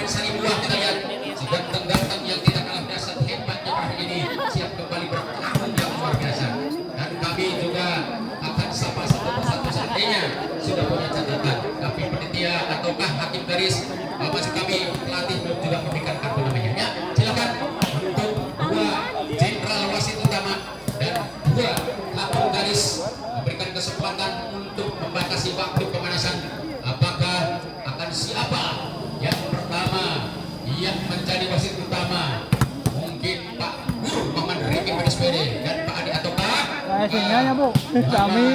Sari Buah kita lihat si ganteng-ganteng yang tidak kalah dasar hebatnya hari ini siap kembali bertarung yang luar biasa. Dan kami juga akan sapa satu persatu seandainya sudah punya catatan. Tapi panitia ataukah hakim garis masih kami pelatih belum juga memberikan kartu namanya. Ya, silakan untuk dua jenderal wasit utama dan dua hakim garis memberikan kesempatan untuk membatasi waktu pemanasan. Apakah akan siapa yang pertama yang menjadi wasit utama? Mungkin Pak Guru Muhammad Riki PSPD dan Pak Adi ataukah Sinyalnya Bu, kami.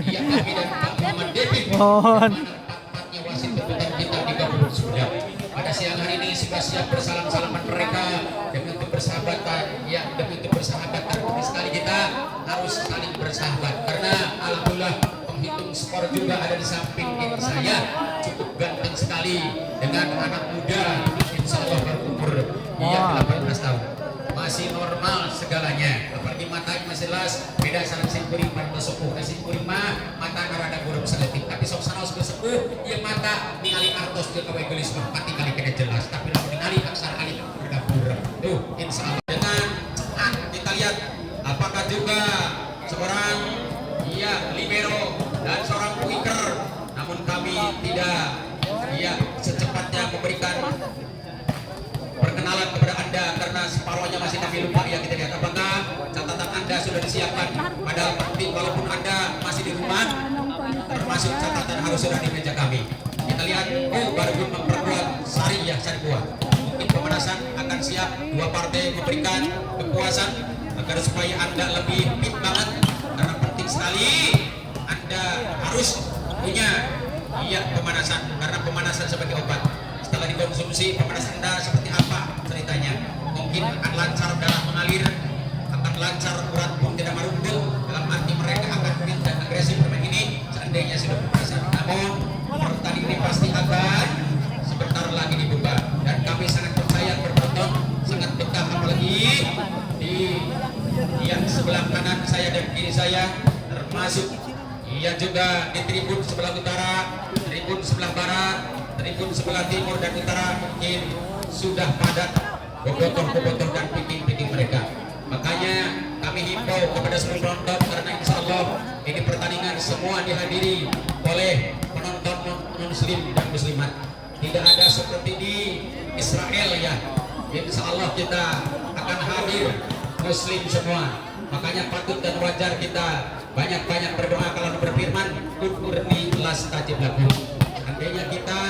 Iya kami dan Pak Muhammad Devi. Mohon. Empat-empatnya wasit berputar kita digabung sudah. Pada siang hari ini sudah siap bersalam-salaman mereka demi untuk bersahabatan. Ya, demi untuk bersahabatan. Sekali kita harus saling bersahabat karena alhamdulillah penghitung skor juga ada di samping kiri saya, cukup ganteng sekali dengan anak muda, insya Allah berumur 18 tahun, masih normal segalanya, apalagi matanya masih jelas, beda sama Singkuring pada sepuh, Singkuring mah mata narada buruk seletik, tapi sok sanos sepuh, yang mata ningali artos ke kawai gelis mah pati kali kena jelas, tapi lalu ningali aksara kali berdapur, tuh insya Allah dengan kita lihat apakah juga seorang libero dan seorang winger, namun kami tidak secepatnya memberikan perkenalan kepada Anda karena separuhnya masih kami lupa. Ya, kita lihat apakah catatan Anda sudah disiapkan, padahal penting walaupun Anda masih di rumah, termasuk catatan harus sudah di meja kami. Kita lihat baru memperkuat Sari Buah. Mungkin pemanasan akan siap, dua partai memberikan kepuasan agar supaya Anda lebih fit banget, karena penting sekali Anda harus punya pemanasan, karena pemanasan sebagai obat. Setelah dikonsumsi, pemanasan Anda seperti apa ceritanya? Mungkin akan lancar darah mengalir, akan lancar urat pun tidak merunduk, dalam arti mereka akan fit dan agresif bermain ini seandainya sudah pemanasan. Namun pertandingan ini pasti akan sebentar lagi dibuka dan kami sangat percaya berpenonton sangat betah, apalagi di sebelah kanan saya dan kiri saya, termasuk juga di tribun sebelah utara, tribun sebelah barat, tribun sebelah timur dan utara mungkin sudah padat bobotoh dan piting-piting mereka. Makanya kami himbau kepada seluruh penonton, karena insya Allah ini pertandingan semua dihadiri oleh penonton muslim dan muslimat. Tidak ada seperti di Israel ya. Insya Allah kita akan hadir muslim semua. Makanya patut dan wajar kita banyak-banyak berdoa kalau berfirman ukurni las tajib lagu. Andainya kita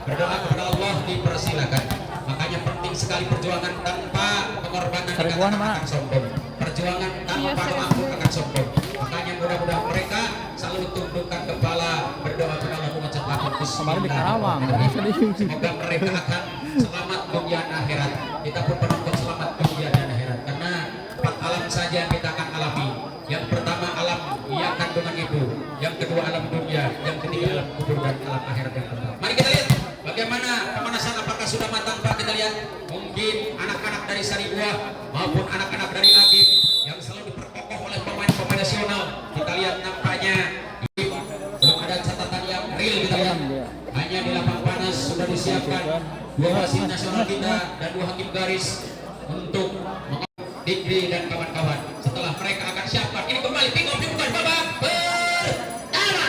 berdoa kepada Allah dipersilakan. Makanya penting sekali perjuangan tanpa pengorbanan akan sombong. Perjuangan tanpa doa pun akan sombong. Makanya mudah-mudahan mereka selalu tundukkan kepala, berdoa kepada Allah mengucapkan bismillah. Semoga mereka akan selamat dunia dan akhirat. Kita pun penonton selamat dunia dan akhirat. Karena 4 alam saja yang kita akan alami. Yang pertama alam kandungan ibu, yang kedua alam dunia, yang ketiga alam kubur dan alam akhirat yang kedua. Mari kita lihat bagaimana pemanasan, apakah sudah matang Pak? Kita lihat mungkin anak-anak dari Sari Buah maupun anak-anak dari Agim yang selalu diperkokoh oleh pemain-pemain nasional. Kita lihat nampaknya belum ada catatan yang real. Kita lihat hanya di lapang panas sudah disiapkan 2 wasit nasional kita dan 2 hakim garis untuk Dikri dan kawan-kawan. Setelah mereka akan siapkan, ini kembali tinggal dibuka babak pertama.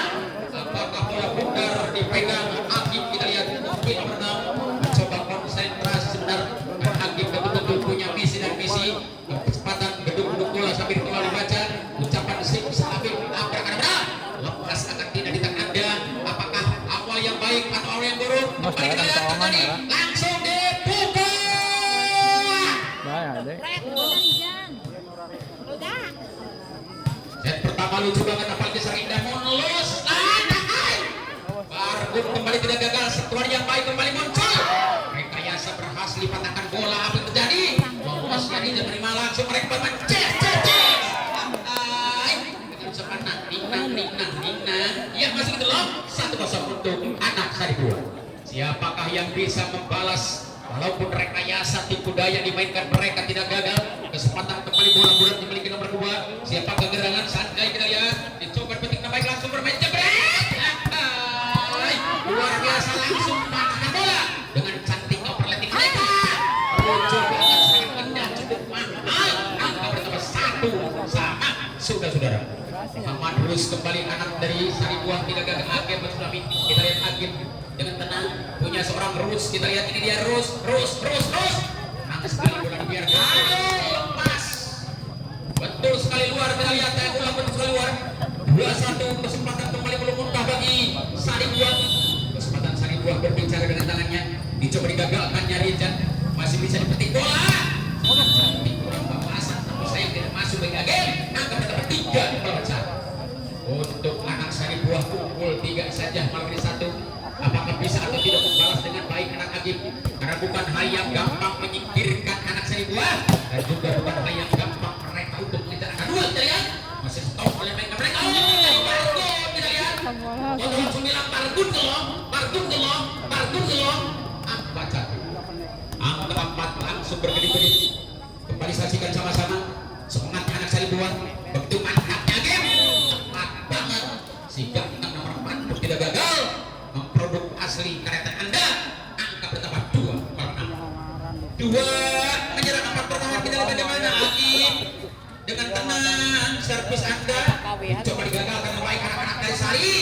Apakah bola pundar dipegang Hakim? Kita lihat mungkin menang, mencoba konsentrasi sebentar. Hakim betul-betul punya misi dan visi, kecepatan gedung-gedung bola sambil kembali baca ucapan sip Habib abrakadabra. Lepas akan tidak di tangan Anda. Apakah awal yang baik atau awal yang buruk? Kembali kita lihat tadi langsung dibuka. Set pertama lucu banget, apalagi Serindah mulus. Bargun kembali tidak gagal, setuan yang baik kembali muncul. Rekayasa berhasil dipatahkan bola, apa yang terjadi? Lolos yang tidak menerima langsung mereka bermain ya masih gitu loh. 1-0 untuk anak Sari Buah. Siapakah yang bisa membalas? Walaupun rekayasa tipu daya dimainkan mereka tidak gagal, kesempatan kembali bola bulat dimiliki nomor 2. Siapa kegerangan Sanjay, kita lihat dicoba petik baik langsung bermain jebret. Luar biasa langsung patahkan bola dengan cantik Muhammad Rus kembali anak dari Saribuah tidak gagal Agim bersulami. Kita lihat Agim dengan tenang punya seorang Rus. Kita lihat ini dia Rus. Nangis sekali bola dibiarkan. Lepas. Betul sekali luar kita lihat ulang betul sekali luar. 2-1 kesempatan kembali belum muntah bagi Saribuah. Kesempatan Saribuah berbicara dengan tangannya. Dicoba digagalkannya Rizan. Masih bisa dipetik bola. Cantik kurang bapasan tapi sayang tidak masuk bagi Agim. Angka bertambah 3 melawan 1. Untuk anak Saribuah pukul 3 saja malam ini 1. Apakah bisa atau tidak membalas dengan baik anak Agim? Karena bukan hal yang gampang menyingkirkan anak Saribuah dan juga bukan hal yang gampang mereka untuk mengejar angka 2. Kita lihat masih stop oleh mereka. Pargun kita lihat. Kalau langsung bilang Pargun gelong. Apa jatuh? Angka 4 langsung berkedip-kedip. Kembali saksikan sama-sama semangatnya anak Saribuah. Begitu mantapnya game tepat banget sehingga kita nomor 4 tidak gagal memproduk asli kereta Anda. Angka bertambah 2 menyerang 4 pertama. Kita lihat bagaimana Agim dengan tenang servis Anda coba digagalkan oleh baik anak-anak dari Sari.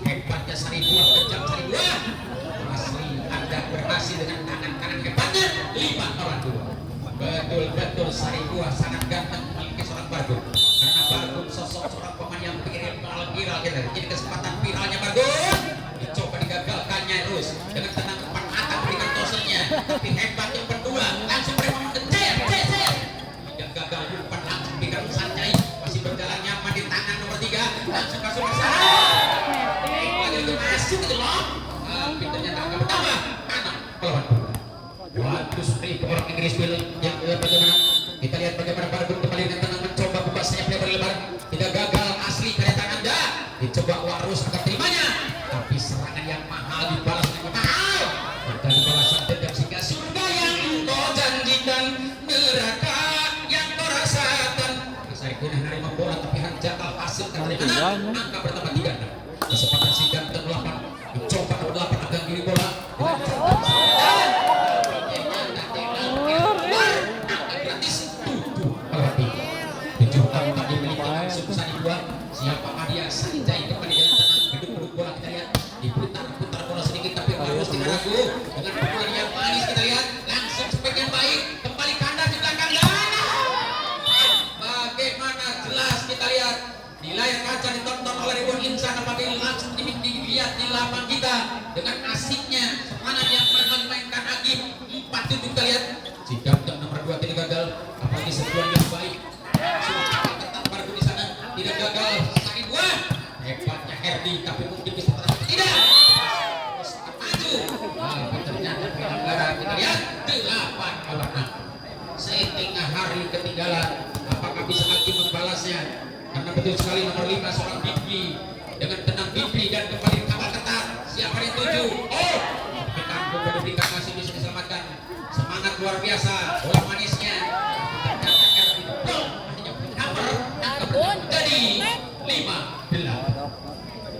Hebatnya Saribuah, kejam Saribuah. Asli Anda berhasil dengan tangan kanan hebatnya 5-2. Betul-betul Saribuah sangat ganteng memiliki seorang Bargun. Karena Bargun sosok seorang pemain yang viral gitu. Ini kesempatan viralnya Bargun. Dicoba digagalkannya terus dengan tenang depan mata berikan toselnya. Tapi hebat yang berdua langsung mereka mengejar. Tidak gagal umpan langsung berikan santai. Masih berjalan nyaman di tangan nomor 3. Langsung masuk ke sana. Lagi masuk gitu loh. Tapi ternyata angka bertambah 6 melawan 2. Waduh, orang Inggris bilang yang bagaimana kita lihat bagaimana Bargun kembali dengan tenang mencoba buka sayap lebar. Tidak gagal asli kereta Anda. Dicoba Warus akan terimanya, tapi serangan yang mahal dibalas dengan mahal. Dan balasan dendam sehingga surga yang kau janjikan, neraka yang kau rasakan. Saribuah menerima bola tapi hanjakal hasil kali angka bertambah 3. Kesempatan sehingga ke 8. Dicoba ke 8 akan kiri bola. Siapakah dia? Sanjay kembali dengan tenang gedung bola kita lihat diputar bola sedikit tapi harus tidak ragu dengan pukulan yang manis kita lihat langsung sebagian baik kembali kandas di belakang bagaimana jelas kita lihat di layar kaca ditonton oleh ribuan insan apabila langsung dilihat di lapangan kita dengan asiknya semangat yang memainkan Agim 4-7 kita lihat jika untuk nomor 2 tidak gagal apalagi sentuhan yang baik tidak gagal Saribuah. Hebatnya Herdi tapi mungkin bisa tidak terus maju tapi ternyata pelanggaran kita lihat 8-6 setengah hari ketinggalan. Apakah bisa Agim membalasnya karena betul sekali nomor 5 seorang Bibli dengan tenang Bibli dan kembali kapal ketat siapa yang tuju Kampung diberikan masih bisa diselamatkan semangat luar biasa bola manisnya ternyata Herdi jadi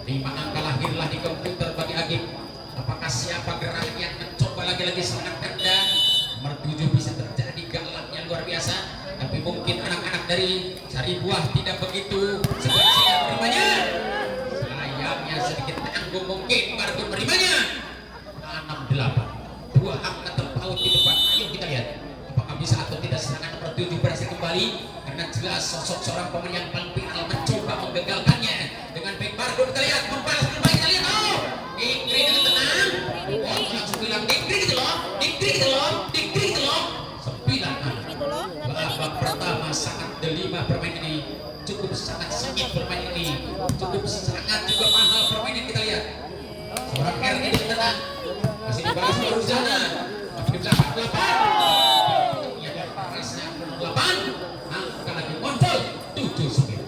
5 angka lahirlah di komputer bagi Agim. Apakah siapa gerak yang mencoba lagi-lagi serangan Anda nomor 7 bisa terjadi galaknya luar biasa tapi mungkin anak-anak dari Saribuah tidak begitu seperti menerimanya sayangnya sedikit tanggung mungkin baru menerimanya 6-8 2 angka terpaut di depan. Ayo kita lihat apakah bisa atau tidak serangan nomor 7 berhasil kembali karena jelas sosok seorang pemain yang paling viral mencoba menggagalkannya dengan baik Bargun kita lihat membalas kembali kita lihat Dikri dengan tenang langsung bilang Dikri gitu loh 9 babak pertama sangat delima bermain ini cukup sangat sengit bermain ini cukup sangat juga mahal permainan kita lihat seorang Erni dengan tenang masih dibalas baru sana masih di belakang 8 ya dan parasnya 8 angka lagi muncul 7-9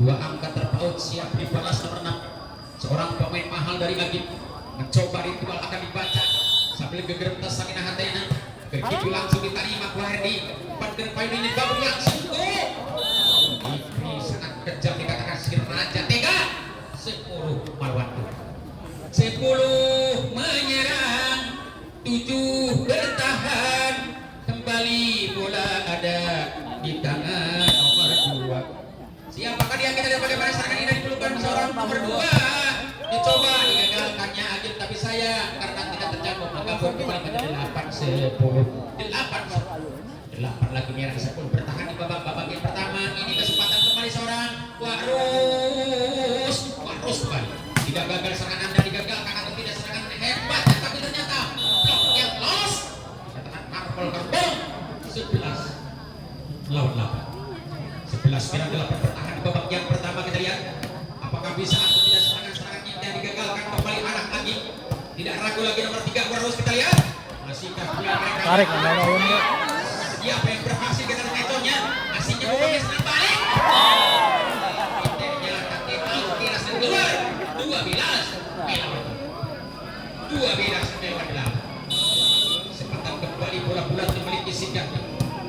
2 angka terpaut siap dibalas nomor 6 seorang pemain mahal dari Agim mencoba ritual akan dibaca sambil gegertas Sakina Hatena begitu langsung diterima ku Herdi pada poin ini baru yang sungguh ini sangat kejam dikatakan si Raja Tega 10 melawan 10 menyerang 7 bertahan kembali bola ada di tangan nomor 2 siapakah dia kita lihat bagaimana seorang nomor 2 dicoba digagalkannya Agil, tapi sayang karena tidak terjangkau maka gol kembali menjadi 8 lagi merah 10 bertahan di babak yang pertama. Ini kesempatan kembali seorang Warus kembali. Tidak gagal serangan Anda, digagalkan atau tidak serangan hebat, tapi ternyata blok yang los. Catatan Marvel Gerbong 11 lawan 8. 11 kira 8 bertahan di babak yang pertama. Kita lihat apakah bisa atau tidak serangan-serangannya yang digagalkan kembali anak lagi. Tidak ragu lagi nomor 3 Warus, kita lihat. Masihkah mereka Tarik lawan dia. Siapa yang berhasil dengan keconya? Aslinya bukannya senang balik. Internya kaki out kira keluar. 12 adalah kesempatan kembali bola bulat dimiliki Sigap,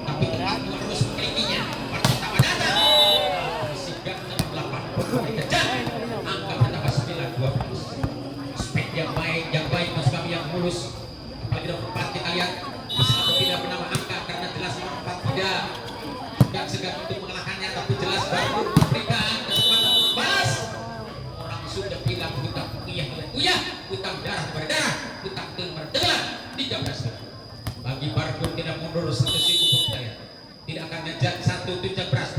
tapi tetap harus memilikinya. Pertama datang Sigap 8 kejar angka bertambah 9-12. Spek yang baik maksud kami yang mulus. Apalagi nomor 4 kita lihat bisa atau tidak menambah angka karena jelas nomor 4 tidak segan untuk mengalahkannya, tapi jelas baru memberikan kesempatan membalas. Orang sudah bilang hutang uyah, hutang darah kepada darah, hutang telah 13. Bagi Barbun tidak mundur satu siku pun tidak akan ngejat satu tunjang beras,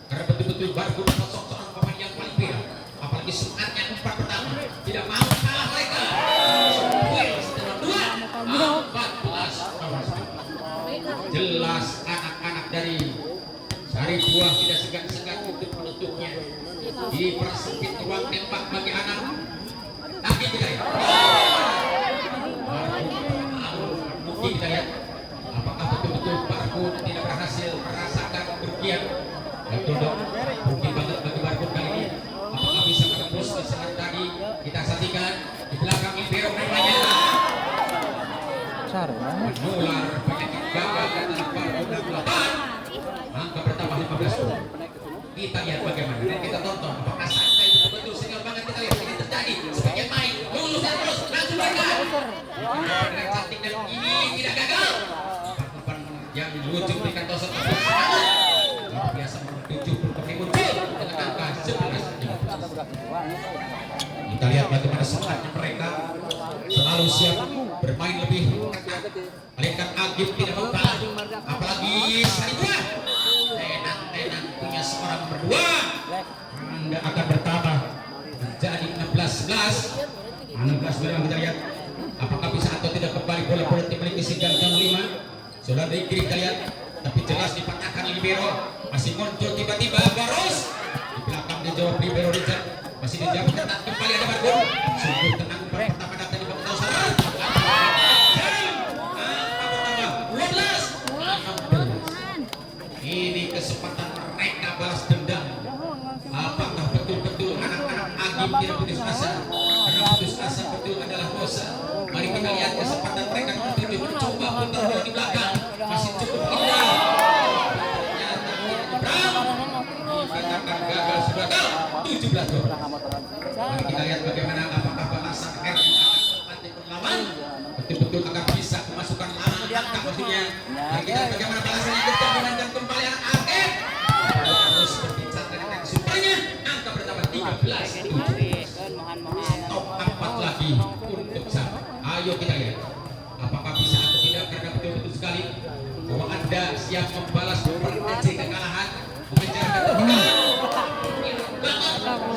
karena betul-betul Barbun sosok seorang pemain yang paling viral, apalagi semangatnya 4 pertama tidak mau kalah mereka. 14. Jelas anak-anak dari Sari Buah tidak segan-segan untuk menutupnya. Dipersempit ruang tembak bagi anak. Tapi kita lihat. Mungkin kita lihat apakah betul-betul Barbun tidak berhasil merasakan kerugian. Betul dong. Mungkin banget bagi Barbun kali ini. Apakah bisa menembus kesalahan tadi? Kita saksikan di belakang Impero namanya. Menular penyakit gagal dan Barbun 8. Angka bertambah 15. Kita lihat bagaimana dan kita tonton apakah santai betul-betul senior banget. Kita lihat ini terjadi sebagian main lulus dan terus langsung berkat dengan cantik dan ini tidak gagal. Pakupan yang lucu berikan tosok luar biasa menuju berkembang muncul dengan angka 11. Kita lihat bagaimana semangatnya mereka selalu siap bermain lebih. Lihat Agib tidak mau kalah, apalagi Sari Buah. Tenang punya seorang nomor 2. Anda akan bertambah menjadi 16-11. 16 kita lihat apakah bisa atau tidak kembali bola dimiliki Sigap yang 5. Sudah dari kiri kita lihat, tapi jelas dipatahkan libero. Masih muncul tiba-tiba Barus di belakang, dijawab libero Richard. Masih dijawab ketat kembali ada Barbun. Sungguh tenang pertama datang di bawah saran. Ini kesempatan mereka balas dendam. Apakah betul-betul anak-anak Agim tidak putus asa? Karena putus asa betul adalah dosa. Mari kita lihat kesempatan mereka menuju mencoba putar bola di belakang. Masih cukup indah. Ternyata dikatakan gagal sudah 17 gol. Mari kita lihat bagaimana apakah balasan R yang akan mati berlawan betul-betul akan bisa memasukkan angka maksudnya. Mari kita lihat bagaimana balasannya kita menangkan kembali anak Agim. Harus berbicara dengan supernya. Angka bertambah 13. Top 4 lagi untuk Sam. Ayo kita lihat apakah bisa atau tidak, karena betul-betul sekali bahwa Anda siap membalas berkecil kekalahan, mengejar kemenangan.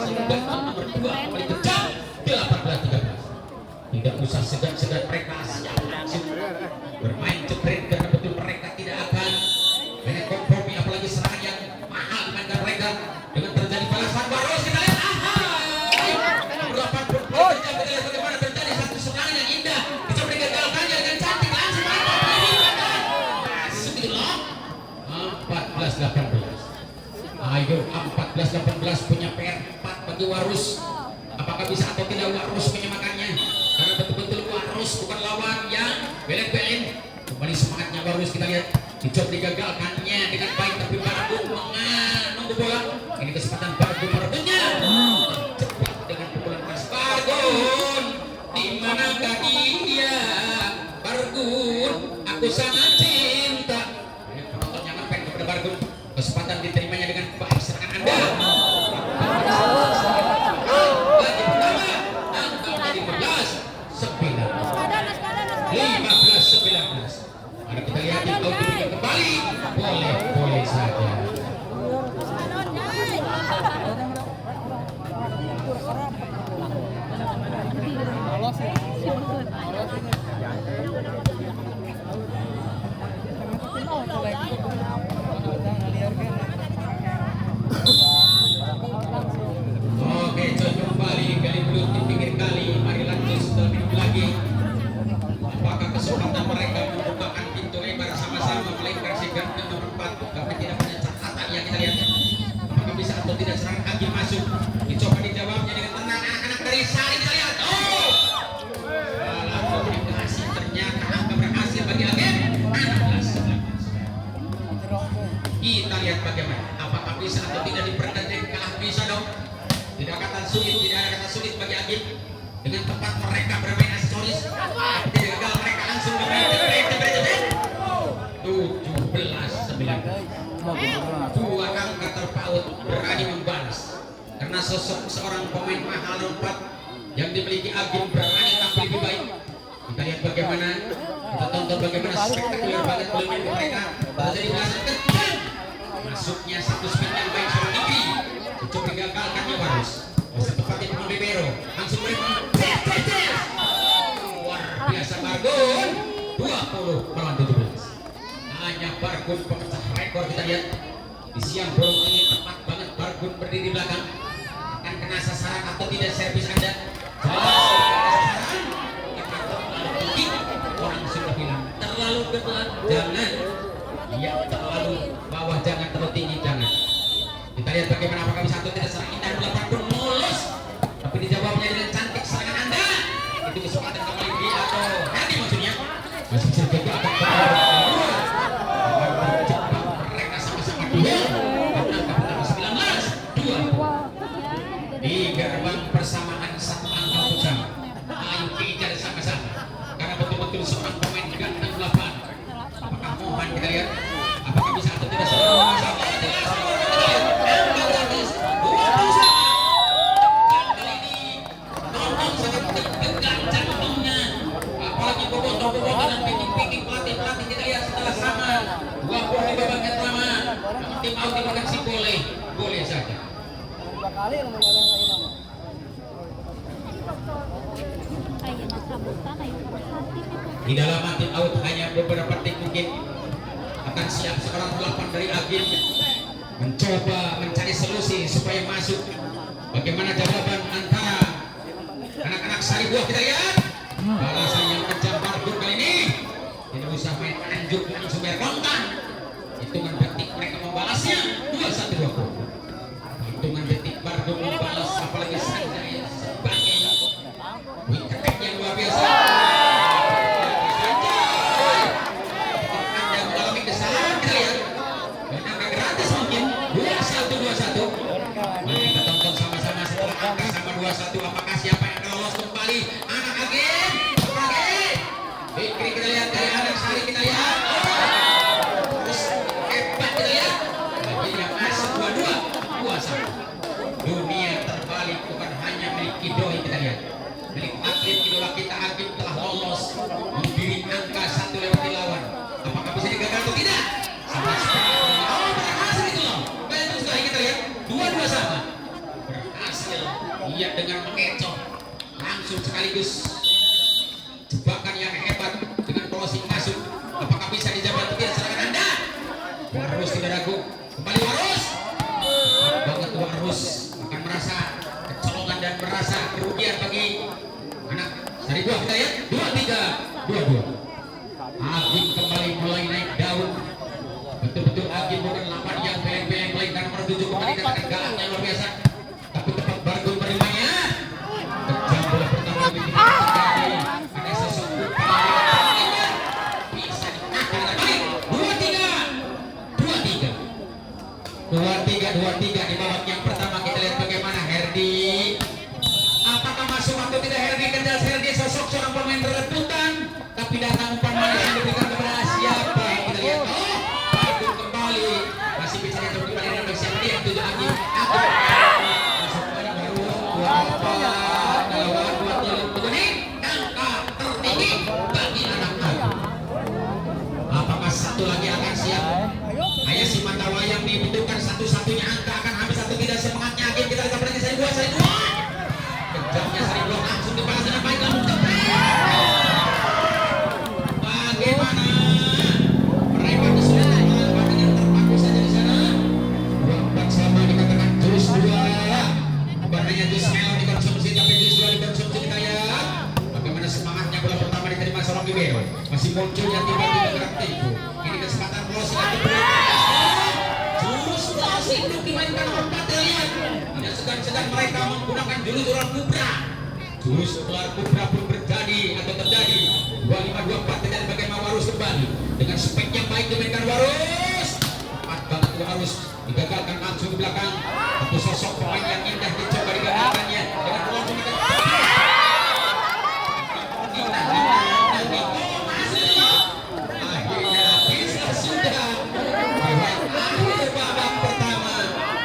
Sudah nomor 2 kembali kejar 18-13. Tidak usah segan-segan mereka siap langsung bermain jepret karena betul mereka tidak akan banyak kompromi, apalagi serangan yang mahal dimainkan mereka. Dengan terjadi balasan Barus kita lihat kita lihat bagaimana terjadi satu serangan yang indah bisa digagalkannya dengan cantik langsung masuk gitu loh. 14-18. Ayo 14-18 punya PR 4 bagi Warus. Apakah bisa atau tidak Warus menyamakannya? Karena betul-betul Warus bukan lawan yang beleng-beleng. Kembali semangatnya Warus kita lihat dicoba digagalkannya dengan baik, tapi Barbun menunggu bola. Ini kesempatan Barbun merebutnya. Cepat dengan pukulan keras Barbun. Di manakah dia? Barbun, aku sangat cinta. Penonton yang ngepek kepada Barbun. Kesempatan diterimanya dengan baik serangan Anda. 19. Mari kita lihat yang out kembali. Boleh saja. Oke, coba kembali kali belum di pinggir kali. Mari lanjut lebih lagi. Apakah kesempatan mereka membukakan pintu lebar sama-sama melengkar si ganda nomor 4? Tapi tidak punya catatan yang kita lihat. Apakah bisa atau tidak serangan kaki masuk? Dicoba dijawabnya dengan tenang. Anak-anak dari Sari kita lihat. Oh, malah komunikasi ternyata angka berhasil bagi agen. 16-19. Kita lihat bagaimana. Apakah bisa atau tidak dipertanding? Kalah bisa dong. Tidak ada kata sulit bagi Agim. Dengan tempat mereka bermain aksesoris, tidak gagal mereka langsung bermain 17-19. Dua angka terpaut berani membalas karena sosok seorang pemain mahal 4 yang dimiliki Agim berani tampil lebih baik. Kita lihat bagaimana, kita tonton bagaimana spektakuler banget permainan mereka. Terjadi belasan kecil. Masuknya satu spin yang baik seorang Igri. Coba digagalkannya Warus. Masih tepatnya dengan Bebero. Langsung mereka. Luar biasa Bargun. 20 melawan 17. Hanya Bargun pemecah rekor. Kita lihat di siang bolong ini tepat banget Bargun berdiri di belakang. Akan kena sasaran atau tidak servis Anda? Sasaran. Orang sudah bilang terlalu dekat, jangan. Ya terlalu bawah, jangan terlalu tinggi, jangan. Kita lihat bagaimana apakah bisa atau tidak serang indah 80 mulus. Tapi dijawabnya dengan cantik serangan Anda. Itu kesempatan kembali di atau Hadi maksudnya. Masih bisa juga akan bercepat. Mereka sama-sama 2. Angka pertama 19-2. Di gerbang persamaan satu angka bersama. Ayo kejar sama-sama. Karena betul-betul seorang pemain ganteng 8. Apakah Mohan kita lihat? Apakah bisa atau tidak serang sama-sama? Boleh saja. Di dalam tim out hanya beberapa detik mungkin akan siap seorang 8 dari Agim mencoba mencari solusi supaya masuk. Bagaimana jawaban antara anak-anak Sari Buah? Kita lihat balasan yang kejam Bargun kali ini. Tidak usah main anjuk langsung bayar kontan. Hitungan detik mereka membalasnya 21-20. Hitungan detik Bargun membalas, apalagi Sanjay sebagai wicket yang luar biasa. Anda mengalami kesalahan kita lihat. Dan angka gratis mungkin 21-21. Mari kita tonton sama-sama setelah angka sama 21. Apakah siapa yang akan lolos kembali? Anak Agim. Fikri kita lihat dari anak Sari kita lihat. Terus hebat kita lihat. Bagi yang masuk 22-21. Dunia terbalik bukan hanya milik Idoi kita lihat. Milik atlet idola kita Agim telah lolos menggiring angka 1 lewat di lawan. Apakah bisa digagal atau tidak? Sama berhasil itu loh. Baik sekali kita lihat. 22 sama. Berhasil. Ia dengan mengecoh langsung sekaligus jebakan yang hebat dengan closing masuk. Apakah bisa dijawab atau tidak serangan Anda? Warus tidak ragu. Kembali Warus. Banget Warus akan merasa kecolongan dan merasa kerugian bagi anak Sari Buah kita lihat. 23-22. Agim kembali mulai naik daun. Betul-betul Agim bukan 8 yang beng-beng lain karena nomor 7 kembali katakan galaknya luar biasa. Tapi tepat Bargun menerimanya. Kejam bola pertama lebih terjadi. Ada sesungguh bisa ditahan dengan baik. 23-23 di babak yang pertama. Kita lihat bagaimana Herdi. Apakah masuk atau tidak Herdi? Kejar Herdi, sosok seorang pemain rebutan. Tapi datang umpan manis yang diberikan kepada siapa? Kita lihat. Oh, Bargun kembali. Masih bicara terus kembali dengan siapa dia yang tujuh Agim. Masuk pada baru lawan buat yang begini. Angka tertinggi bagi anak Agim. bagaimana? Mereka kesulitan melakukan dengan terpaku saja di sana. 24 sama dikatakan jus 2. Bukan hanya jus melon dikonsumsi, tapi jus 2 dikonsumsi dikaya. Bagaimana semangatnya bola pertama diterima seorang libero. Masih muncul yang tiba-tiba gerak tempo. Ini kesempatan close lagi. Jurus close induk dimainkan oleh Batalion. Tidak segan-segan mereka menggunakan jurus ular kubra. Jurus ular kubra pun terjadi. 2524 terjadi bagaimana Warus kembali dengan spek yang baik dimainkan Warus. Cepat banget Warus digagalkan langsung di belakang. Satu sosok pemain yang indah dicoba digagalkannya dengan peluang menikah. Akhirnya bisa sudah lewat akhir babak pertama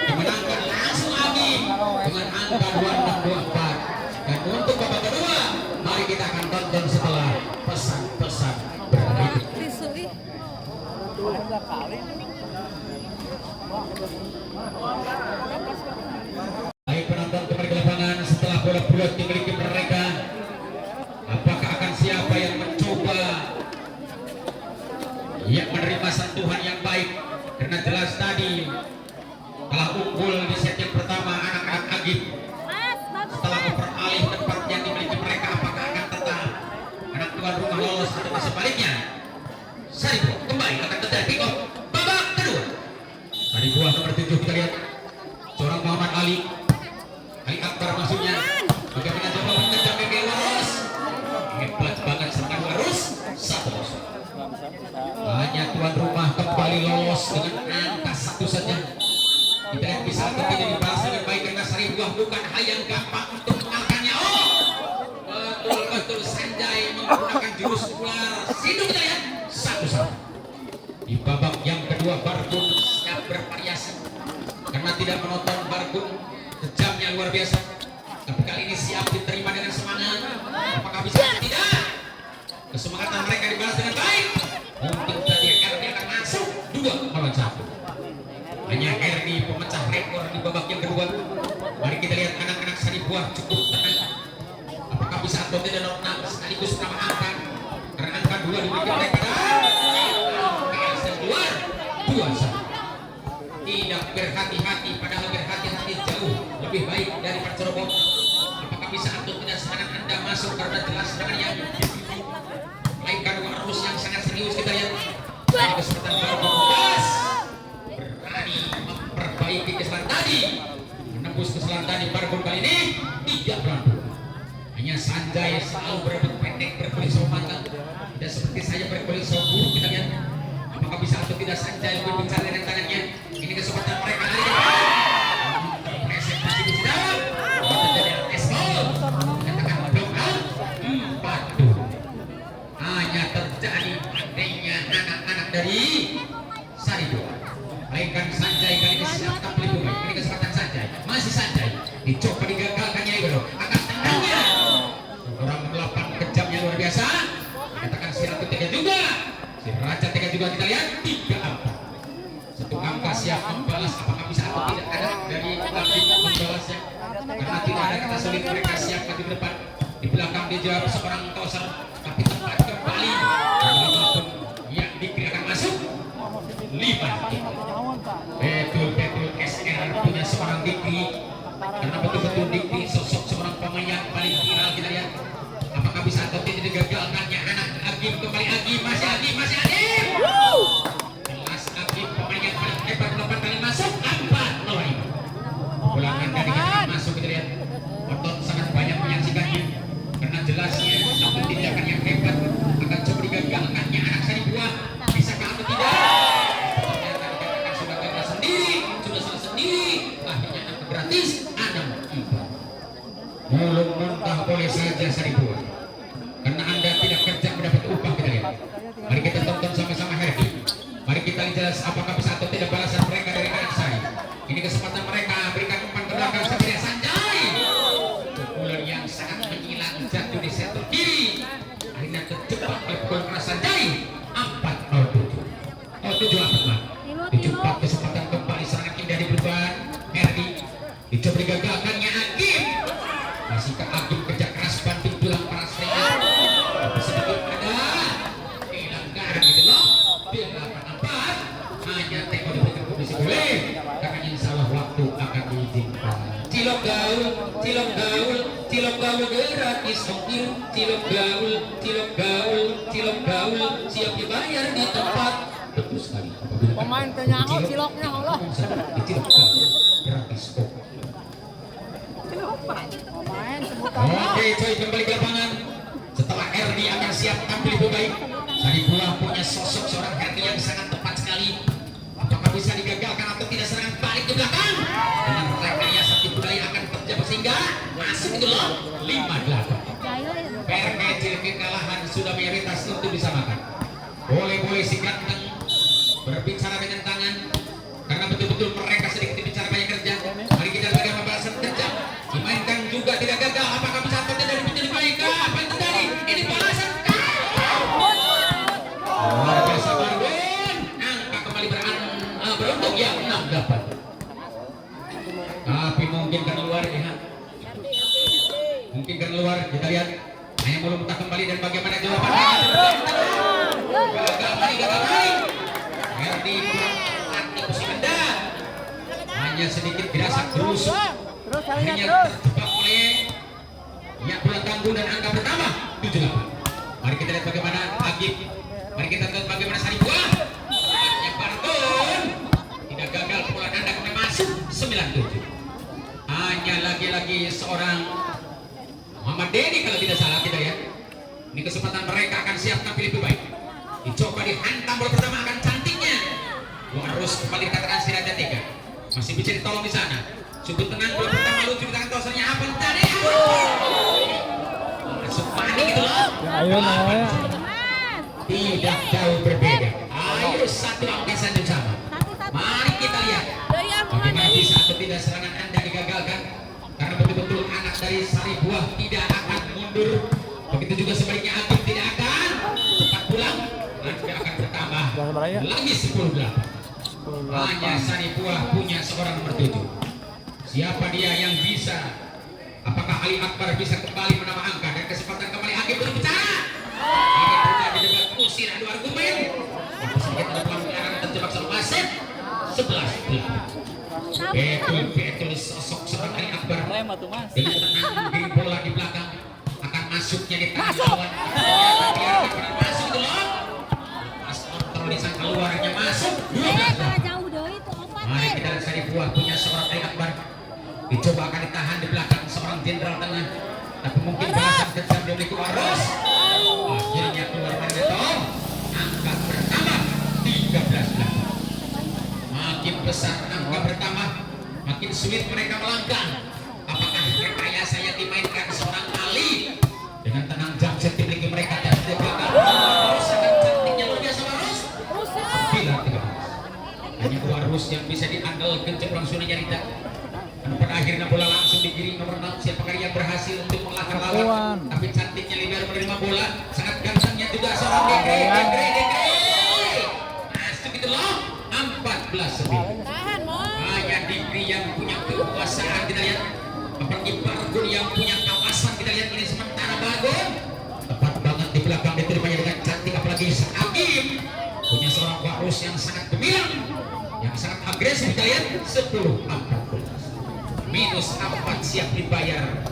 dimenangkan langsung Agim dengan angka 2624. Dan untuk babak kedua, mari kita akan tonton setelah pesan-pesan berikut. Baik penonton kembali ke lapangan setelah bola bulat dimiliki mereka. Apakah akan siapa yang mencoba yang menerima sentuhan yang baik? Karena jelas tadi telah unggul di set yang pertama anak-anak Agim. Setelah beralih tempat yang dimiliki mereka, apakah akan tetap anak tuan rumah lolos atau sebaliknya? Saribuah kembali akan terjadi pick up babak kedua. Saribuah nomor 7 kita lihat seorang Muhammad Ali Akbar maksudnya. Bagaimana coba mengejar BB Warus? Hebat banget serta Warus 1-0. Hanya tuan rumah kembali lolos dengan angka 1 saja. Kita lihat bisa atau tidak dibalas dengan baik karena Saribuah bukan hal yang gampang untuk mengalahkannya. Oh, betul-betul Sanjay menggunakan jurus ular sidung kita lihat 1-1. Di babak yang kedua Bargun siap bervariasi karena tidak menonton Bargun kejamnya luar biasa. Tapi kali ini siap diterima dengan semangat. Apakah bisa atau tidak? Kesemangatan mereka dibalas dengan baik. Mungkin tadi Erdi akan masuk 2-1. Hanya Erdi pemecah rekor di babak yang kedua. Mari kita lihat anak-anak Saribuah cukup tenang. Apakah bisa atau tidak nonton sekaligus nama angka? Karena angka 2 dimiliki mereka. Keluar 2-1. Tidak berhati-hati, padahal berhati-hati jauh lebih baik dari Cerobong. Apakah bisa atau tidak serangan Anda masuk karena jelas serangannya mainkan Warus yang sangat serius kita lihat. Ini kesempatan baru membukas berani memperbaiki kesalahan tadi, menembus kesalahan tadi. Bargun kali ini tidak berlaku. Hanya Sanjay selalu berebut pendek berkulit sawo matang, tidak seperti saya berkulit sawo buruk kita lihat. Apakah bisa atau tidak Sanjay lebih bicara dengan tangannya? Ini kesempatan mereka kali ini. Presentasi di dalam. Terjadi esbol. Katakan block out 4-2. Hanya terjadi pandainya anak-anak dari Saribuah. Mainkan Sanjay kali ini siap tampil bunga. Ini kesempatan Sanjay. Masih Sanjay. Dicoba digagalkannya Ibro. Akan tenangnya. Orang mengelapan kejamnya luar biasa. Katakan si Ratu Tega juga. Si Raja Tega juga kita lihat 3-4. Satu angka siap membalas. Apakah bisa atau tidak ada dari Agim membalasnya? Karena tidak ada kata sulit mereka siap di depan. Di belakang dijawab seorang toser. Tapi tempat kembali. Walaupun yang dikira akan masuk 5. Betul-betul SR punya seorang Dikri. Karena betul-betul Dikri sosok seorang pemain yang paling viral kita lihat. Apakah bisa atau tidak digagalkannya anak Agim kembali Agim. Masih Agim, masih Agim. Jelas Agim pemain yang paling hebat 8 kali masuk 4-0. Ulangan dari kita masuk kita lihat. Penonton sangat banyak menyaksikannya karena jelasnya satu tindakan yang hebat akan coba digagalkannya anak Saribuah. Bisakah atau tidak? Ternyata dikatakan sudah gagal sendiri, sudah salah sendiri. Akhirnya angka gratis 6-4. Belum mentah boleh saja Saribuah. Karena Anda tidak kerja mendapat upah kita lihat. Mari kita tonton sama-sama Herdi. Mari kita jelas apakah bisa atau tidak balasan mereka dari anak saya. Ini kesempatan mereka berikan umpan ke belakang seperti Sanjay. Pukulan yang sangat menyilang jatuh di sektor kiri. Akhirnya terjebak oleh pukulan keras Sanjay. 4-7. 7-4 kesempatan kembali serangan indah di depan Herdi. Dicoba digagalkannya Agim. Masihkah Agim kerja keras banting tulang para striker? Sedikit ada dilanggar hanya teko diberikan kondisi boleh karena insya Allah waktu akan diizinkan. Cilok gaul, cilok gaul, cilok gaul gerak isokil, cilok gaul, cilok gaul, cilok gaul, siap dibayar di tempat. Betul sekali. Pemain penyanyi ciloknya Allah. Cilok gaul gerak isok. Pemain sebutan. Oke, coy kembali ke lapangan. Setelah Erdi akan siap tampil lebih baik. Saripula punya sosok seorang Erdi yang sangat tepat sekali. Apakah bisa digagalkan atau tidak serangan balik ke belakang? Dengan rekayasa tim budaya akan terjebak sehingga masuk itu loh 5-8. Per kecil kekalahan sudah mayoritas untuk disamakan. Boleh-boleh si ganteng berbicara dengan tangan karena betul-betul mereka sedikit bicara banyak kerja. Mari kita lihat bagaimana balasan kerja. Dimainkan juga tidak gagal. Apakah bisa atau tidak dipilih baik? Apa yang terjadi? Ini balasan. Luar biasa Margon. Angka kembali beruntung ya 6-8. Tapi mungkin kan keluar ya. Mungkin kan keluar. Kita lihat. Hanya belum entah kembali dan bagaimana jawabannya. Gagal main. Erdi kurang tepat di kursi benda. Hanya sedikit dirasa berusuk. Akhirnya terjebak oleh yang pulang tangguh dan angka bertambah 7-8. Mari kita lihat bagaimana Agib. Mari kita lihat bagaimana Saripua. Yang Barton tidak gagal pukulan anda kemudian masuk 9-7. Hanya lagi-lagi seorang Muhammad Denny kalau tidak salah kita lihat. Ini kesempatan mereka akan siap tampil lebih baik. Dicoba dihantam bola pertama akan cantiknya. Harus kembali dikatakan Sirajat 3. Masih bisa ditolong di sana. Cukup tenang bola pertama lucu di tangan tosernya apa tadi? Masuk panik itu loh. Ayo namanya. Tidak jauh berbeda. Ayo satu angkasa yang sama. Mari kita lihat bagaimana bisa atau tidak serangan anda digagalkan. Karena betul-betul anak dari Saripua tidak akan mundur. Begitu juga sebaliknya Agib tidak akan cepat pulang. Anda akan bertambah lagi 10-8. Hanya Saripua punya seorang nomor 7. Siapa dia yang bisa? Apakah Ali Akbar bisa kembali menambah angka dan kesempatan kembali Agib berbicara? Ini terjadi debat kusir adu argumen. Sedikit ada pelanggaran terjebak selalu masuk 11-8. Betul sosok seorang Ali Akbar dengan tenang di bola di belakang akan masuknya di tangan lawan. Biarkan masuk itu loh. Pas kontrol di sang keluarnya masuk 12-8. Mari kita lihat Saripua punya seorang Ali Akbar. Dicoba akan ditahan di belakang seorang jenderal tengah. Tapi mungkin balasan kejam dari Kuaros. Akhirnya keluar Marneto. Angka bertambah 13-8. Makin besar angka bertambah, makin sulit mereka melangkah. Apakah rekayasa yang dimainkan seorang Ali dengan tenang jam set dimiliki mereka dan di belakang sangat cantiknya luar biasa Warus. Bila 13. Hanya Warus yang bisa diandalkan cepat sudah nyarita. Pada akhirnya bola langsung digiring nomor 6. Siapakah yang berhasil untuk mengalahkan lawan? Tapi cantiknya libero menerima bola, sangat gantengnya juga seorang Degre. Masuk itu loh 14-9. Hanya Degre yang punya kekuasaan kita lihat. Apalagi Bargun yang punya kawasan kita lihat ini sementara Bargun tepat banget di belakang diterimanya dengan cantik. Apalagi Agim punya seorang Warus yang sangat gemilang, yang sangat agresif kita lihat 10-14. Minus 4 siap dibayar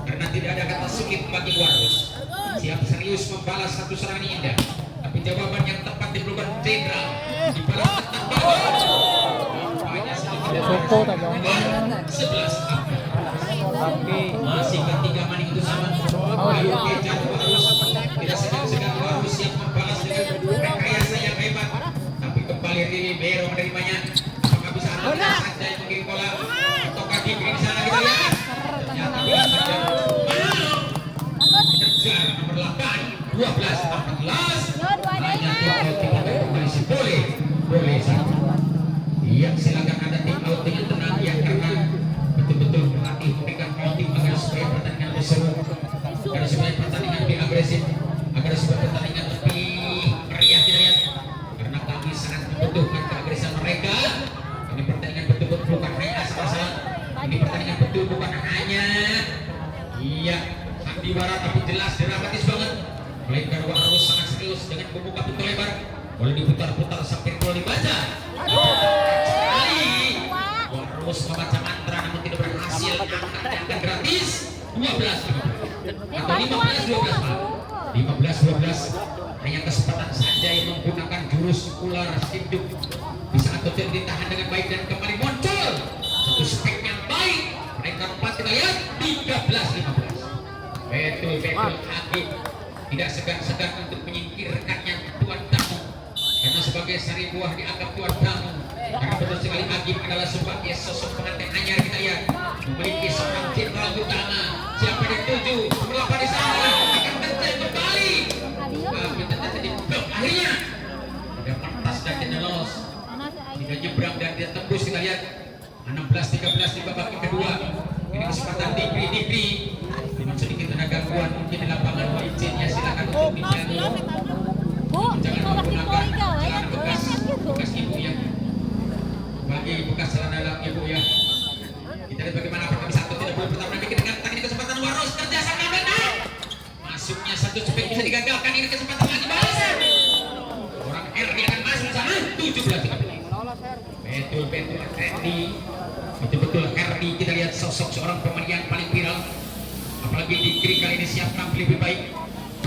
karena tidak ada kata sulit bagi Warus. Siap serius membalas satu serangan indah, tapi jawaban yang tepat diperlukan jenderal dibalas tetap bagus. Sopo tak bang? 11 masih ketiga maning itu sama. Ayo kejar Warus, tidak segan-segan Warus siap membalas dengan rekayasa yang hebat, tapi kembali Ribero menerimanya. Apakah bisa ada saja yang mengirim bola? Di sana kita lihat ternyata bisa saja kejar nomor 8 12-14 hanya 2 polisi boleh satu. Iya silakan ada tim out dengan tenang ya karena betul-betul pelatih memberikan outing agar supaya pertandingan lebih seru, agar supaya pertandingan lebih agresif, agar supaya pertandingan lebih meriah kita lihat karena kami sangat membutuhkan keagresan mereka. Ini pertandingan betul-betul bukan hanya asal-asalan. Ini pertandingan betul bukan hanya sandiwara tapi jelas dramatis banget. Melainkan harus sangat serius dengan membuka pintu lebar. Boleh diputar-putar sampai perlu dibaca. Sekali harus membaca mantra namun tidak berhasil. Angkat gratis 12 atau 15-12 Pak. 15-12 hanya kesempatan saja yang menggunakan jurus ular sinduk bisa atau tidak ditahan dengan baik dan kembali muncul satu spek yang baik. Mereka 4 kita lihat 13-15. Betul Agib tidak segan-segan untuk menyingkirkannya tuan tamu karena sebagai sari buah dianggap tuan tamu karena betul sekali Agib adalah sebagai sosok pengantin anyar kita lihat memiliki seorang jenderal utama. Siapa yang tuju berapa di sana akan mencari kembali kita jadi blok akhirnya tidak pantas dan tidak lolos tidak nyebrang dan dia tembus kita lihat 16-13 di babak kedua. Ini kesempatan Digri dengan sedikit ada gangguan mungkin di lapangan izinnya silakan untuk dijaga. Jangan menggunakan celana bekas ibu ya. Bagi bekas celana dalam ibu ya. Kita lihat bagaimana apakah bisa atau tidak boleh pertama nanti kita datang ini kesempatan Waros kerja sama benar. Masuknya satu cepet bisa digagalkan ini kesempatan lagi balas. Orang RD akan masuk sana 17-13. Betul Randy. Betul Herdi kita lihat sosok seorang pemain yang paling viral apalagi Digri kali ini siap tampil lebih baik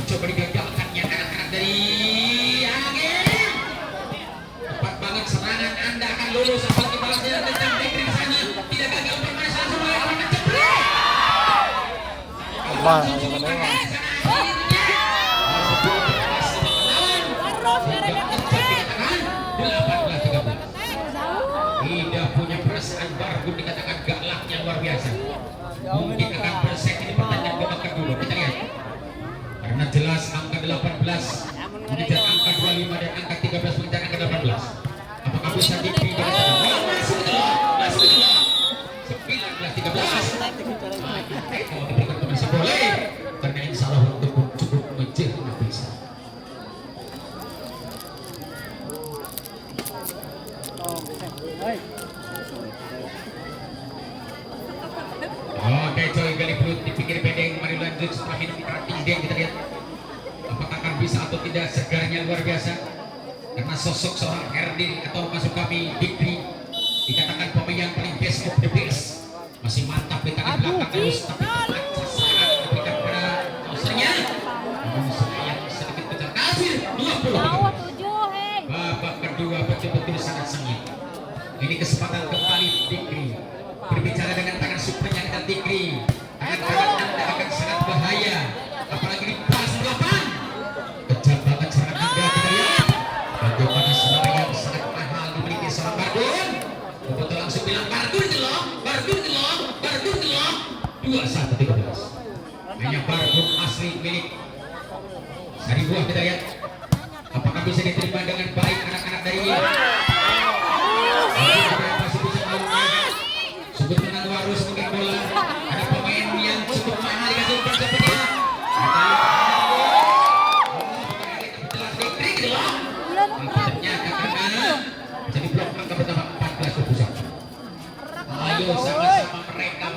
coba digagalkannya anak-anak dari Agib tepat banget serangan Anda akan lulus apalagi balasnya tentang Digri di sana tidak gagal bermain semua akan menceplok tidak punya perasaan Bargun dikatakan galaknya luar biasa mungkin akan bersaing di pertandingan babak kedua kita lihat karena jelas angka 18 mengejar angka 25 dan angka 13 mengejar angka 18 apakah bisa dipilih masuk ke dalam 19-13 kalau diberikan masih boleh karena insya Allah untuk cukup mengejar bisa. Oke coy gali perut dipikir bedeng mari lanjut setelah minum gratis dia kita lihat apakah akan bisa atau tidak segarnya luar biasa karena sosok seorang Herdi atau masuk kami Digri dikatakan pemain yang paling best of the best masih mantap di tangan belakang terus tapi tepat sasaran diberikan pada usernya namun sayang sedikit kejar hasil 20 babak kedua betul-betul sangat sengit ini kesempatan kembali Digri berbicara dengan tangan supernya dengan Digri tangan Anda akan sangat bahaya apalagi di pas 8 kejam banget serangan Anda kita lihat bagaimana serangan yang sangat mahal dimiliki seorang Bargun betul langsung bilang Bargun gelong 21-13 hanya Bargun asli milik sari buah kita lihat apakah bisa diterima dengan baik anak-anak dari sebut dengan Warus mungkin bola ada pemain yang cukup mahal dikasih umpan seperti ini ternyata karena jadi blok angka pertama 14-21 ayo sama-sama mereka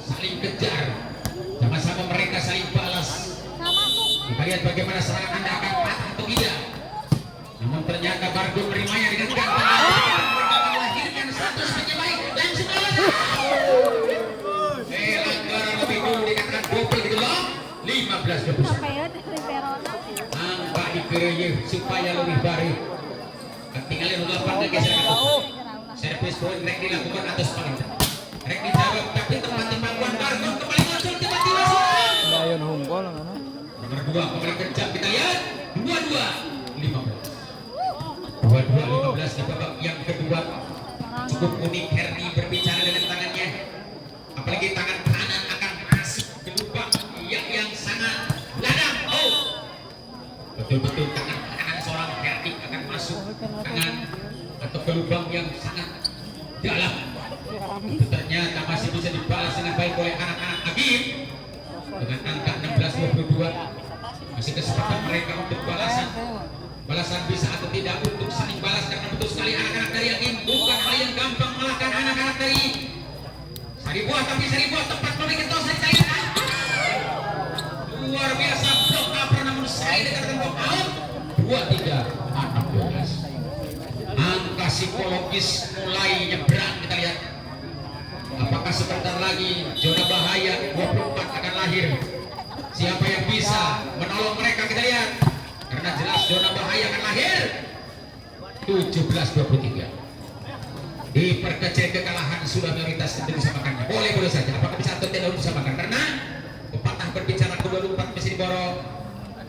saling kejar sama-sama mereka saling balas kita lihat bagaimana serangan Anda akan patah atau tidak namun ternyata Bargun menerimanya dengan ganteng mereka melahirkan satu saja baik langsung langgaran lebih dulu dikatakan double gitu loh 15-21 angka dikereyeh supaya lebih baik ketinggalan 8 lagi servis poin rek dilakukan atas paling rek dijawab tapi tempat tembakan Bargun kembali muncul tiba-tiba Dayon Hongkol kan. Nomor 2 kembali kejam kita lihat 22-15 di babak yang kedua cukup unik Herdi berbicara dengan tangannya apalagi tangan kanan akan masuk ke lubang yang sangat ladang betul-betul tangan kanan seorang Herdi akan masuk tangan atau ke lubang yang sangat dalam itu ternyata masih bisa dibalas dengan baik oleh anak-anak Agib dengan angka 16-22 masih kesempatan mereka untuk balasan bisa atau tidak untuk saling balas karena betul sekali anak-anak dari Agib bukan hal yang gampang mengalahkan anak-anak dari sari buah tapi sari buah tepat memberikan toss dari luar biasa blok cover namun saya dikatakan blok out 23-16 psikologis mulai nyebrang. Kita lihat apakah sebentar lagi zona bahaya 24 akan lahir. Siapa yang bisa menolong mereka? Kita lihat, karena jelas zona bahaya akan lahir. 17-23 diperkecil, kekalahan sudah mayoritas tentu disamakannya. Boleh saja, apakah bisa atau tidak disamakan? Karena pepatah berbicara kedua lumpat bisa diborong.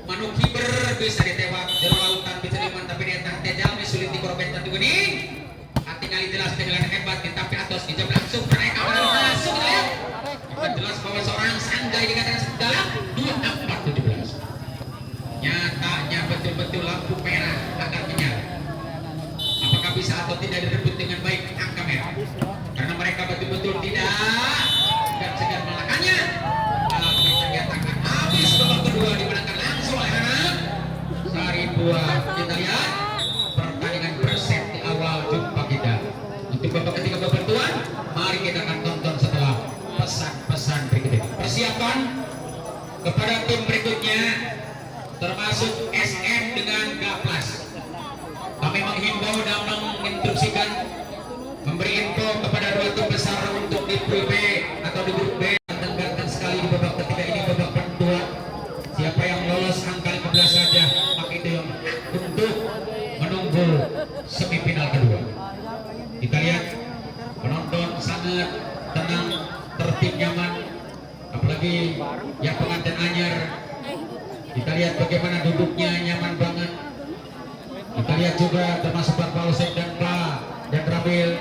Manuk hiber bisa ditewak, jero lautan bisa diman, tapi dia tak tejal sulit dikorban tentu gening. Hati kali jelas dengan hebat, tapi atas dijam langsung mereka masuk ya. Kita jelas bahwa seorang Sanjay dikatakan dalam 24-17. Nyatanya betul-betul lampu merah akan menyala. Apakah bisa atau tidak direbut dengan baik angka merah? Karena mereka betul-betul tidak segan melakukannya. Kalau kita nyatakan habis babak kedua dimenangkan langsung oleh Sari Dua. Kita lihat pertandingan berset di awal jumpa kita. Untuk babak ketiga babak kedua, mari kita akan tonton setelah pesan-pesan berikut ini. Persiapan kepada tim berikutnya termasuk SM dengan Gaplas. Kami menghimbau dan menginstruksikan memberi info kepada dua tim besar untuk di grup B atau di grup B. Dengarkan sekali di babak ketiga ini, babak kedua. Siapa yang lolos angka 15 saja, maka itu yang untuk menunggu semifinal kedua. Kita lihat penonton sangat tenang, tertib, nyaman. Apalagi yang pengantin anyar, kita lihat bagaimana duduknya nyaman banget. Kita lihat juga termasuk Pak Paulsek dan Pak dan Ramil.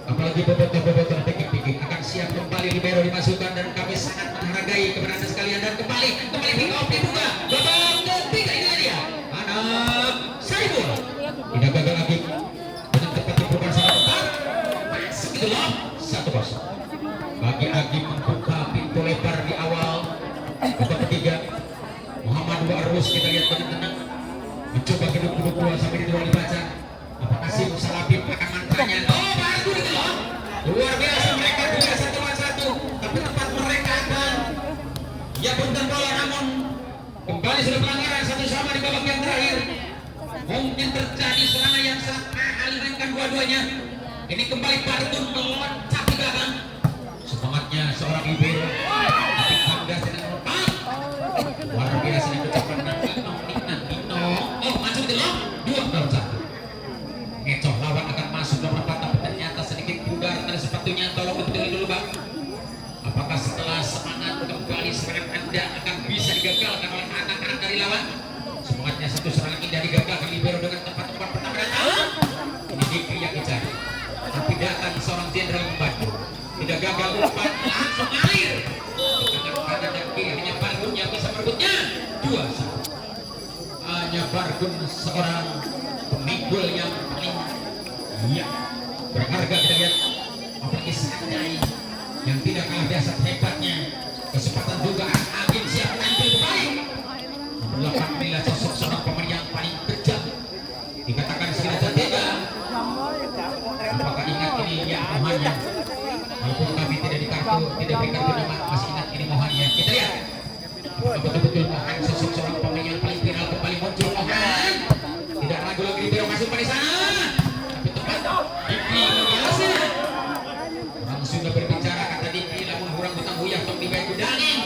Apalagi bobotoh-bobotoh pikir-pikir akan siap kembali libero dimasukkan, dan kami sangat menghargai kepada anda sekalian. Dan kembali pick off dibuka babak ketiga. Ini dia anak Saiful tidak gagal lagi dengan tepat dibuka sangat tepat, masuk itu loh 1-0 bagi Agi membuka pintu lebar di awal babak ketiga. Muhammad Warus kita lihat dengan tenang mencoba kedua bola sampai di luar dibaca. Apakah Sim Salabim akan mantranya? Oh, baru itu loh. Luar biasa mereka juga 1-1, tapi tempat mereka akan ya punten bola, namun kembali sudah pelanggaran satu sama di babak yang terakhir. Mungkin terjadi serangan yang sangat mahal dimainkan dua-duanya. Ini kembali Partun meloncat ke belakang. Semangatnya seorang Ibero, tapi bangga sedang melompat. Luar biasa yang ucapan Nino. Oh, masuk itu loh 2-1. Ngecoh lawan akan masuk dalam tempat, tapi ternyata sedikit pudar dari sepatunya. Tolong betulin dulu bang. Apakah setelah semangat kembali serangan anda akan bisa digagalkan oleh anak-anak dari lawan? Semangatnya satu serangan indah digagalkan Libero dengan tempat umpan pertama datang. Ini Dikri yang dicari, tapi datang seorang jenderal membantu. Tidak gagal umpan, langsung air. Dengan kanan dan kiri hanya Bargun yang bisa merebutnya 2-1. Hanya Bargun seorang pemikul yang paling berharga. Kita lihat apalagi Sanjay yang tidak kalah biasa hebatnya. Kesempatan juga Agim siap tampil kembali. 8 sosok seorang pemain yang paling kejam, dikatakan sekiranya tega. Apakah ingat ini yang Mohannya? Walaupun kami tidak di kartu, tidak beri kartu nama, masih ingat ini Mohannya. Kita lihat betul-betul Mohan sosok seorang pemain yang paling viral kembali muncul. Mohan tidak ragu lagi, Libero masuk pada sana, tapi tepat Dikri biasa. Orang sudah berbicara kata Dikri, lamun kurang butang huyah tong dibayar kudangin,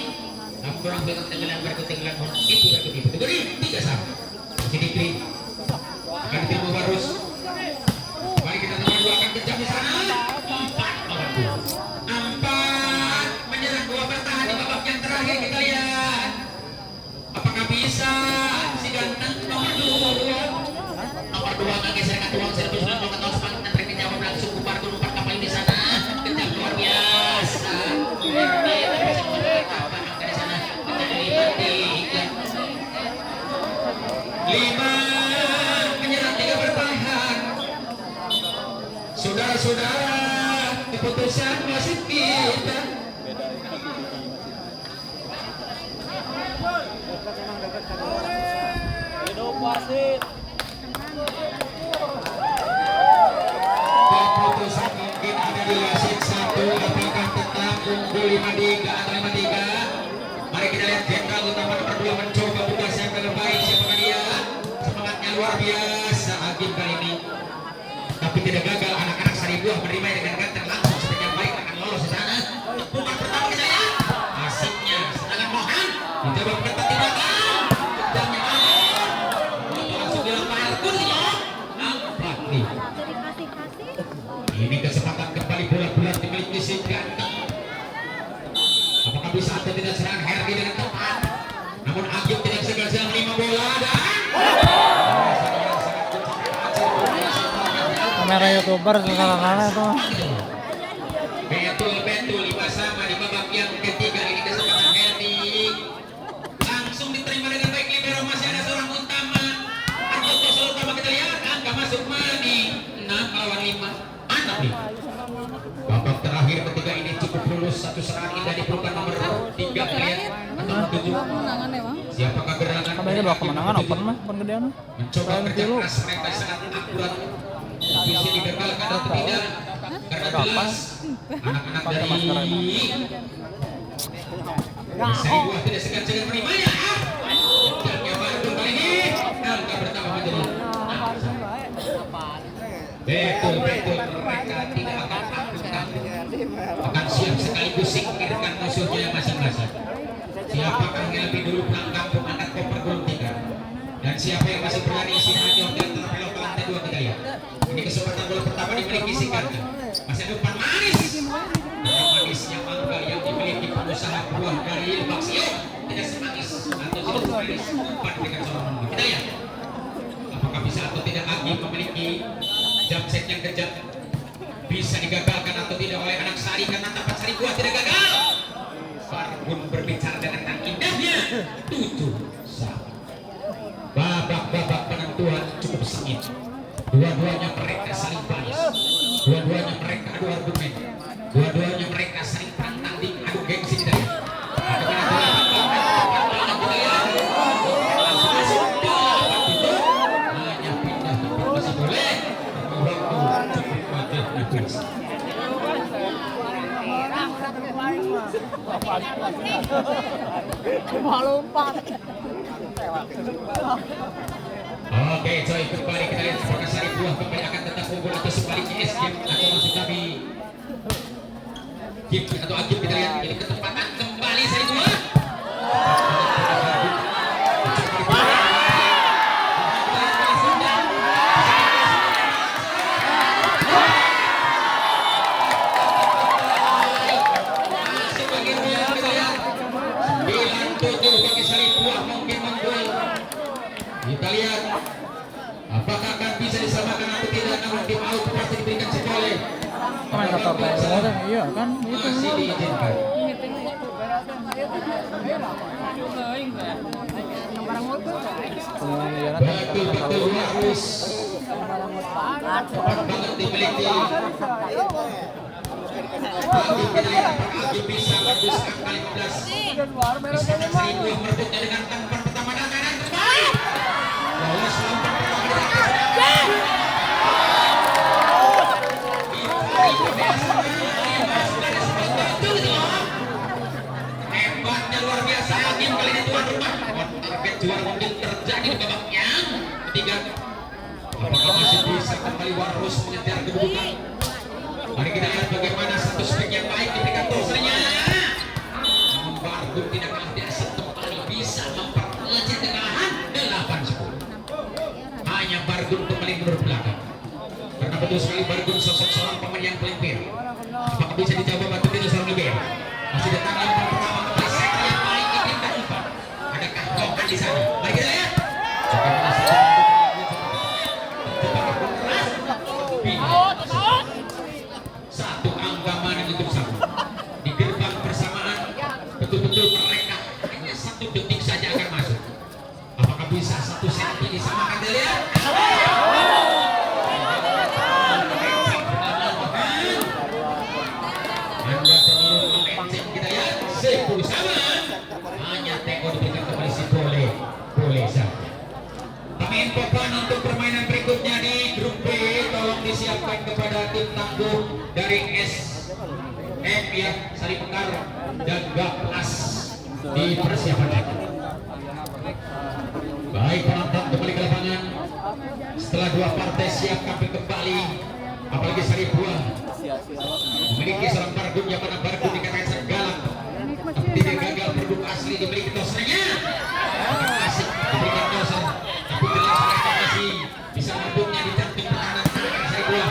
lamun kurang butang tenggelam berkutenggelam itu berkutipu. Jadi 3-1 masih Dikri akan diterima Barus. Mari kita nomor 2 akan kejam di sana. 4 menyerang 2 bertahan di babak yang terakhir. Kita lihat apakah bisa si ganteng nomor 2 nggak geser ke tuang servis dan mau ketol semangat dan trik dijawab langsung kupar umpan kapal di sana. Kejam luar biasa. Ini bisa mengeluarkan apa angka di sana. Menjadi 5 menyerang 3 bertahan. Saudara-saudara, keputusan wasit kita. Keputusan mungkin ada di wasit 1. Apakah tetap unggul 5-3 atau 5-3? Mari kita lihat jenderal utama nomor 2 mencoba buka sayap dengan baik. Siapakah dia? Semangatnya luar biasa Agim kali ini. Tapi tidak gagal, anak-anak Saribuah menerima dengan ganteng langsung seperti yang baik akan lolos di sana. Bukan pertama kita lihat asiknya serangan Mohan dicoba ketat di belakang, pedangnya langsung dilempar pun ya. Nampak nih. Ini kesempatan kembali bulat-bulat dimiliki si ganteng. Apakah bisa atau tidak serang Herdi dengan tepat? Namun Agib tidak segan-segan menerima bola dan Kamera YouTuber salah-salah tuh. Betul lima sama di babak yang ketiga. Ini kesempatan Herdi langsung diterima dengan baik libero, masih ada seorang utama atau tosol utama. Kita lihat angka masuk Mani 6 lawan 5 anak nih. Babak terakhir ketiga ini cukup lulus, satu serangan indah diperlukan nomor 3 kalian atau 7. Siapakah gerangan? Kabarnya dua kemenangan open mah, open gedean. Mencoba kerja keras mereka sangat akurat. Visi digagalkan atau tidak karena jelas anak-anak dari Saribuah tidak segan-segan menerimanya. Dan yang baru kali ini angka pertama menjadi betul mereka tidak akan akan siap sekaligus singkirkan musuhnya masing-masing. Siapakah yang lebih dulu pulang kampung angkat koper gol 3 dan siapa yang masih berani istirahat di hotel terpelok ke lantai 2 kita lihat. Ini kesempatan bola pertama dimiliki si ganteng. Masih ada umpan manis. Manisnya mangga yang dimiliki pengusaha buah dari Lebak Sio tidak semanis atau tidak semanis umpan dengan seorang mangga. Kita lihat apakah bisa atau tidak Agi memiliki jump set yang kejam, bisa digagalkan atau tidak oleh anak Sari karena tapak Saribuah tidak gagal. Farbun berbicara dengan indahnya 7-1. Babak penentuan cukup sengit. Dua-duanya mereka saling balas, dua-duanya mereka adu argumen, dua-duanya mereka saling tanding adu gengsi tidak. Hanya pindah masih boleh. Waktu cukup padat nafas. Lompat. Oke, coy, kembali kita lihat apakah Saribuah kembali akan tetap unggul atau sebaliknya S game atau masih kami Gip atau Agib. Kita lihat ini ketepatan kembali Saribuah. Kita lihat apakah akan bisa disamakan atau tidak, namun tim out pasti diberikan sekoleh. Komentator player, iya kan itu. Masih diizinkan. Betul harus banget dimiliki. Agi bisa bagus angka 15. Kesempatan Saribuah merebutnya dengan tempat pertama dan kanan kembali. Lolos lompat hebatnya luar biasa Agi kali ini tuan rumah. Target juara mungkin terjadi di babak yang ketiga. Apakah masih bisa kembali Warus mengejar kedudukan? Mari kita lihat bagaimana satu spek yang baik diberikan tosanya. Namun Bardun tidak kalah biasa kembali bisa memperkecil kekalahan 8-10. Hanya Bardun kembali mundur belakang. Karena betul sekali Bardun sosok seorang pemain yang pelipir. Apakah bisa dicoba batu itu seorang libero? Masih datang lempar pertama kembali sektor yang baik ditindak umpan. Adakah Johan di sana? Mari kita lihat. Satu angka mana untuk satu di gerbang persamaan, betul-betul mereka hanya 1 detik saja akan masuk. Apakah bisa 1 senti disamakan? Kita lihat. Anda terlalu melenceng, kita lihat 10 sama. Hanya teko diberikan kembali si boleh saja. Kami infokan untuk permainan berikutnya di grup B, tolong disiapkan kepada tim tangguh dari SM ya, Sari Pekar dan Gaplas di persiapan lagi. Baik, penonton kembali ke lapangan. Setelah 2 partai siap kami kembali apalagi Saripua memiliki seorang Bargun yang mana Bargun dikatakan sergalak, tapi dia gagal produk asli diberi dosernya. Asik diberikan doser, tapi jelas mereka masih bisa merebutnya di jantung pertahanan Saripua.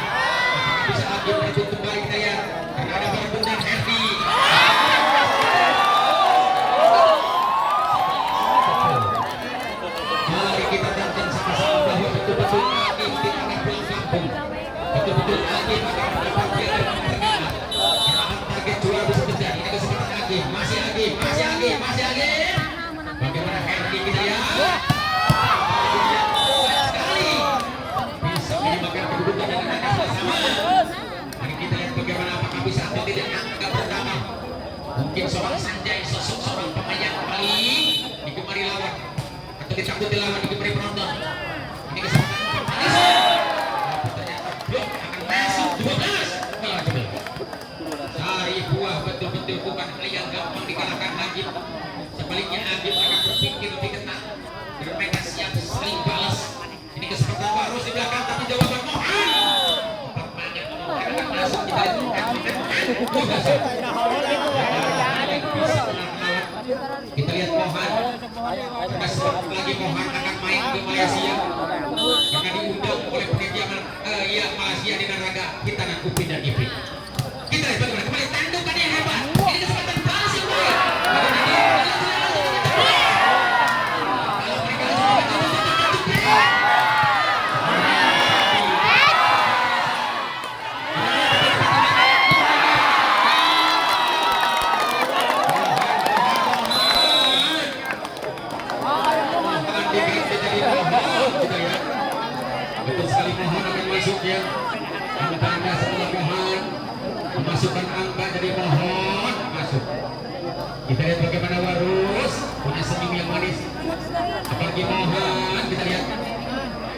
Bisa lagi merebut kembali Hidayat karena ada Bargun dan Herdi. Mari kita tonton sama-sama bahwa betul-betul Agim tidak akan pulang kampung. Betul-betul Agim akan mendapat piala pertama. Karena target juara bisa terjadi. Ini kesempatan Agim, masih Agim, masih Agim, masih Agim. Bagaimana Herdi kita lihat? Sekali bisa menyamakan kedudukan dengan angka bersama. Mari kita lihat bagaimana apakah bisa atau tidak angka pertama. Mungkin seorang Sanjay, sosok seorang pemain yang paling digemari lawan atau ditakuti lawan, digemari penonton. Ini kesempatan ternyata blok akan masuk 12. Saripua betul-betul bukan hal yang gampang dikalahkan Agim. Sebaliknya Agim akan berpikir lebih ketat dan mereka siap saling balas. Ini kesempatan baru di belakang, tapi jawaban Mohan akan masuk. Kita lihat kita lihat Mohan lagi Mohan akan main ke Malaysia karena diundang oleh panitia Malaysia di Naraga kita dan Upin dan Ipin. Kita lihat bagaimana kembali tandukan yang hebat. Ini kesempatan balas yang baik. Kalau mereka betul sekali Mohan akan masuk ya. Angkanya setelah Mohan memasukkan angka dari Mohan masuk. Kita lihat bagaimana Warus punya senyum yang manis. Apalagi Mohan, kita lihat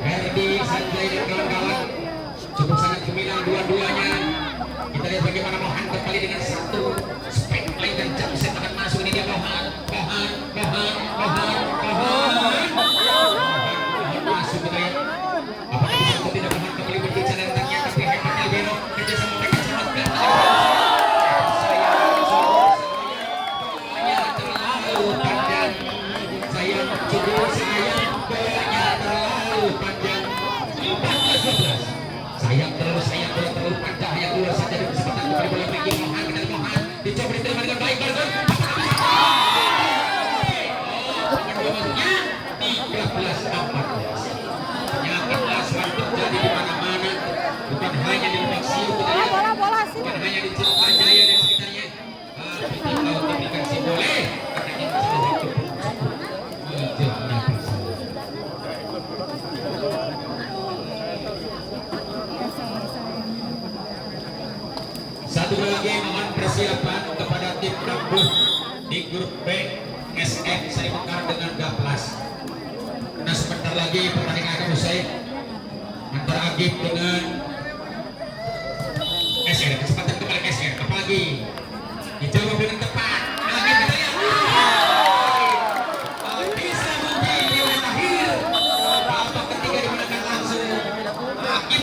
Herdi, Sanjay dan kawan-kawan cukup sangat gemilang dua-duanya. Kita lihat bagaimana Mohan kembali dengan satu spek lain dan jump set akan masuk. Ini dia Mohan masuk kita lihat. Apakah bisa atau tidak Mohan kembali berbicara tentangnya, tapi hebatnya Beno kerjasama mereka sangat berat. Saya terlalu panjang, saya cukup sayang bolanya terlalu panjang. 14-12 sayang terlalu panjang, hanya keluar saja dari kesempatan kembali bola pergi Mohan. Kita lihat Mohan dicoba diterima dengan baik Bargun. Masuknya 13-14. Yakinlah suatu terjadi di mana-mana, bukan hanya di Lubak Siu, bukan hanya di Cipta Jaya dan sekitarnya. Tapi kalau komunikasi boleh, karena ini sudah waktu satu lagi mohon persiapan kepada tim Kambuh di grup B SM Seri Mekar dengan Gaplas. Nah sebentar lagi pertandingan akan usai antara Agim dengan SR. Kesempatan kembali SR, apalagi